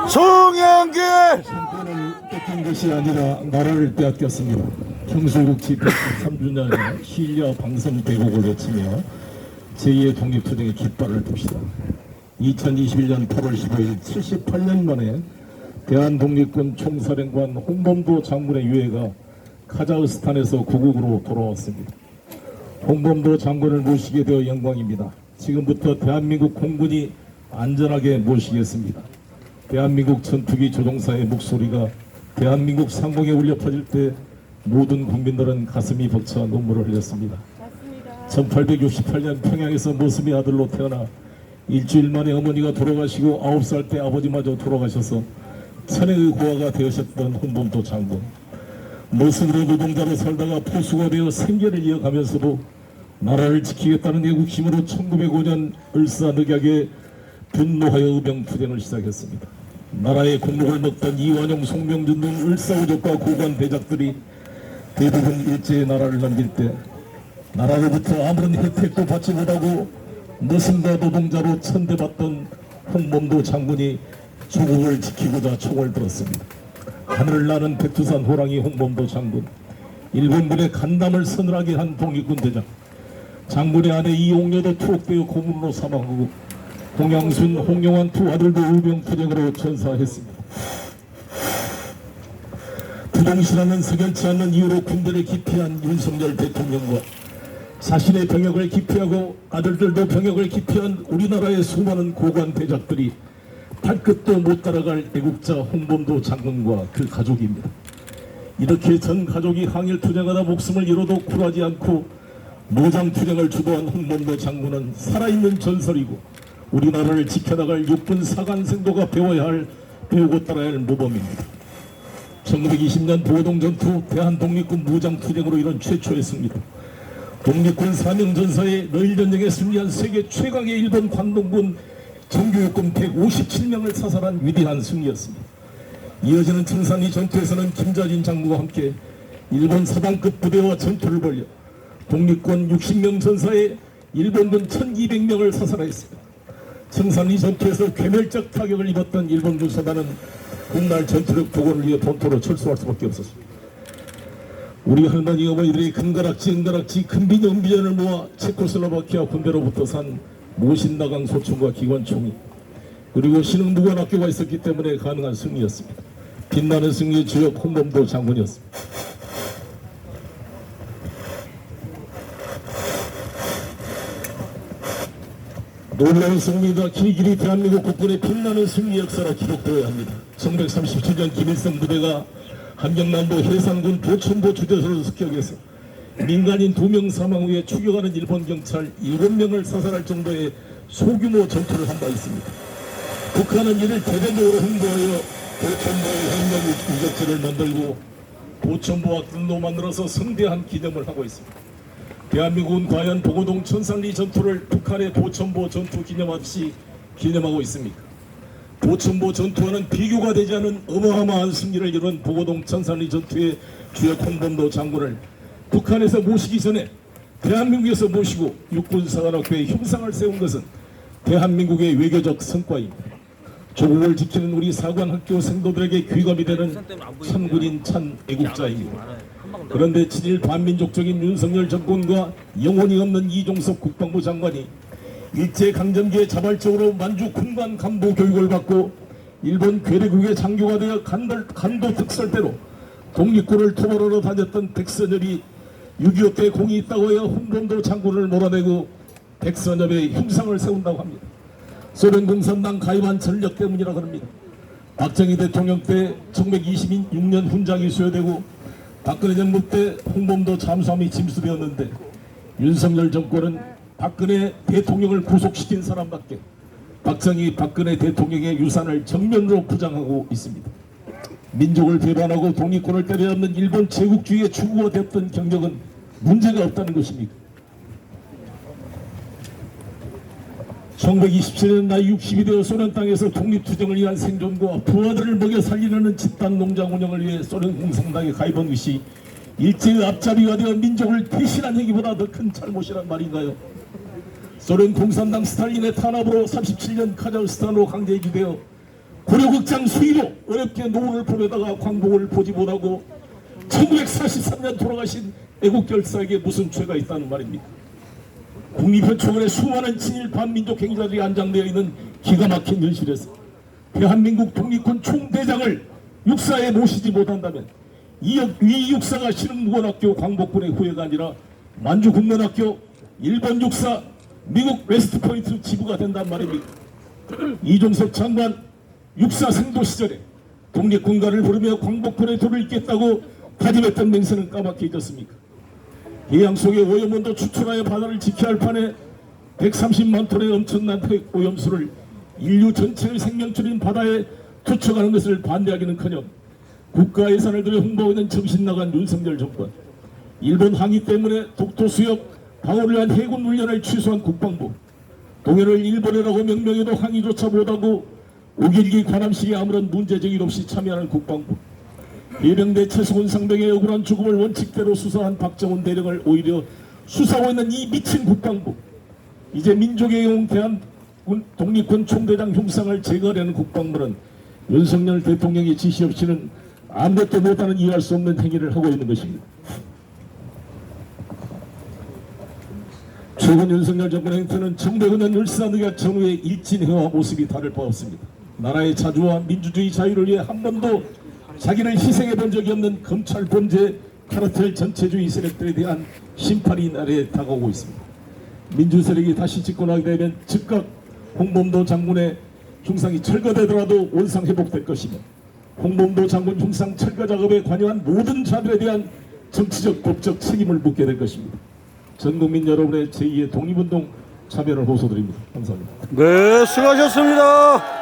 송영길 정권을 뺏긴 것이 아니라 나라를 빼앗겼습니다. 경술국 집회 3주년에 시위와 방송 대국을 외치며 제2의 독립투쟁의 깃발을 듭시다. 2021년 8월 15일 78년 만에 대한독립군 총사령관 홍범도 장군의 유해가 카자흐스탄에서 고국으로 돌아왔습니다. 홍범도 장군을 모시게 되어 영광입니다. 지금부터 대한민국 공군이 안전하게 모시겠습니다. 대한민국 전투기 조종사의 목소리가 대한민국 상공에 울려 퍼질 때 모든 국민들은 가슴이 벅차 눈물을 흘렸습니다. 1868년 평양에서 모습의 아들로 태어나 일주일 만에 어머니가 돌아가시고 9살 때 아버지마저 돌아가셔서 천혜의 고아가 되으셨던 홍범도 장군. 모습으로 노동자로 살다가 포수가 되어 생계를 이어가면서도 나라를 지키겠다는 애국심으로 1905년 을사늑약에 분노하여 의병투쟁을 시작했습니다. 나라의 공목을 먹던 이완용, 송명준 등 을사오적과 고관 대작들이 대부분 일제의 나라를 넘길 때 나라로부터 아무런 혜택도 받지 못하고 노승과 노동자로 천대받던 홍범도 장군이 조국을 지키고자 총을 들었습니다. 하늘을 나는 백두산 호랑이 홍범도 장군, 일본군의 간담을 서늘하게 한 독립군 대장, 장군의 아내 이옥녀도 투옥되어 고문으로 사망하고 홍양순, 홍영환 두 아들도 의병투쟁으로 전사했습니다. 부동시라는 석연치 않는 이유로 군대를 기피한 윤석열 대통령과 자신의 병역을 기피하고 아들들도 병역을 기피한 우리나라의 수많은 고관 대작들이 발끝도 못 따라갈 애국자 홍범도 장군과 그 가족입니다. 이렇게 전 가족이 항일투쟁하다 목숨을 잃어도 굴하지 않고 모장투쟁을 주도한 홍범도 장군은 살아있는 전설이고 우리나라를 지켜나갈 육군 사관생도가 배우고 따라야 할 모범입니다. 1920년 보동 전투 대한독립군 무장투쟁으로 이룬 최초의 승리로 독립군 사명전사의 너일전쟁에 승리한 세계 최강의 일본 관동군 정규육군 157명을 사살한 위대한 승리였습니다. 이어지는 청산리 전투에서는 김자진 장군과 함께 일본 사단급 부대와 전투를 벌여 독립군 60명 전사의 일본군 1200명을 사살했습니다. 청산리 전투에서 괴멸적 타격을 입었던 일본군 사단은 훗날 전투력 복원을 위해 본토로 철수할 수밖에 없었습니다. 우리 할머니 어머니들이 금가락지 금비녀 은비전을 모아 체코슬로바키아 군대로부터 산 모신나강 소총과 기관총이 그리고 신흥무관학교가 있었기 때문에 가능한 승리였습니다. 빛나는 승리의 주역 홍범도 장군이었습니다. 놀라운 승리가 길이 대한민국 국군의 빛나는 승리 역사로 기록되어야 합니다. 1937년 김일성 부대가 함경남도 해상군 도천보 주재소를 습격해서 민간인 2명 사망 후에 추격하는 일본 경찰 7명을 사살할 정도의 소규모 전투를 한 바 있습니다. 북한은 이를 대대적으로 홍보하여 도천보의 혁명 유적지를 만들고 도천보와 등도 만들어서 성대한 기념을 하고 있습니다. 대한민국은 과연 보고동 천산리 전투를 북한의 도천보 전투 기념하듯이 기념하고 있습니까? 도천보 전투와는 비교가 되지 않은 어마어마한 승리를 이룬 보고동 천산리 전투의 주역 홍범도 장군을 북한에서 모시기 전에 대한민국에서 모시고 육군사관학교에 형상을 세운 것은 대한민국의 외교적 성과입니다. 조국을 지키는 우리 사관학교 생도들에게 귀감이 되는 참군인 참 애국자입니다. 그런데 친일 반민족적인 윤석열 정권과 영혼이 없는 이종석 국방부 장관이 일제강점기에 자발적으로 만주 군관 간부 교육을 받고 일본 괴뢰국의 장교가 되어 간도 특설대로 독립군을 토벌하러 다녔던 백선엽이 6.25 때 공이 있다고 해야 홍범도 장군을 몰아내고 백선엽의 흉상을 세운다고 합니다. 소련 공산당 가입한 전력 때문이라고 합니다. 박정희 대통령 때 1926년 훈장이 수여되고 박근혜 정부 때 홍범도 잠수함이 침수되었는데 윤석열 정권은 박근혜 대통령을 구속시킨 사람밖에 박정희 박근혜 대통령의 유산을 정면으로 부정하고 있습니다. 민족을 배반하고 독립군을 때려잡는 일본 제국주의의 추구가 됐던 경력은 문제가 없다는 것입니다. 1927년 나이 60이 되어 소련 땅에서 독립투쟁을 위한 생존과 부하들을 먹여 살리려는 집단 농장 운영을 위해 소련 공산당에 가입한 것이 일제의 앞잡이가 되어 민족을 배신한 행위보다 더 큰 잘못이란 말인가요? 소련 공산당 스탈린의 탄압으로 37년 카자흐스탄으로 강제 이주되어 고려극장 수위로 어렵게 노원을 보내다가 광복을 보지 못하고 1943년 돌아가신 애국결사에게 무슨 죄가 있다는 말입니까? 국립현충원에 수많은 친일 반민족 행위자들이 안장되어 있는 기가 막힌 현실에서 대한민국 독립군 총대장을 육사에 모시지 못한다면 이 육사가 신흥무관학교 광복군의 후예가 아니라 만주국문학교 일본 육사 미국 웨스트포인트 지부가 된단 말입니다. 이종석 장관 육사 생도 시절에 독립군가를 부르며 광복군의 도를 잇겠다고 다짐했던 맹세는 까맣게 잊었습니까? 해양 속의 오염원도 추출하여 바다를 지켜야 할 판에 130만 톤의 엄청난 핵 오염수를 인류 전체의 생명줄인 바다에 투척하는 것을 반대하기는커녕 국가 예산을 들여 홍보하고 있는 정신나간 윤석열 정권, 일본 항의 때문에 독도 수역 방어를 위한 해군 훈련을 취소한 국방부, 동해를 일본해라고 명명해도 항의조차 못하고 5.12 관함식에 아무런 문제적 일 없이 참여하는 국방부, 해병대 최수근 상병의 억울한 죽음을 원칙대로 수사한 박정훈 대령을 오히려 수사하고 있는 이 미친 국방부, 이제 민족의 영웅 대한 독립군 총대장 흉상을 제거하려는 국방부는 윤석열 대통령의 지시 없이는 아무것도 못하는 이해할 수 없는 행위를 하고 있는 것입니다. 최근 윤석열 정권 행태는 1900년 울산의학 전후의 일진행와 모습이 다를 바 없습니다. 나라의 자주와 민주주의 자유를 위해 한 번도 자기를 희생해 본 적이 없는 검찰 범죄 카르텔 전체주의 세력들에 대한 심판이 나라에 다가오고 있습니다. 민주세력이 다시 집권하게 되면 즉각 홍범도 장군의 흉상이 철거되더라도 원상 회복될 것이며 홍범도 장군 흉상 철거 작업에 관여한 모든 자들에 대한 정치적 법적 책임을 묻게 될 것입니다. 전 국민 여러분의 제2의 독립운동 참여를 호소드립니다. 감사합니다. 네, 수고하셨습니다.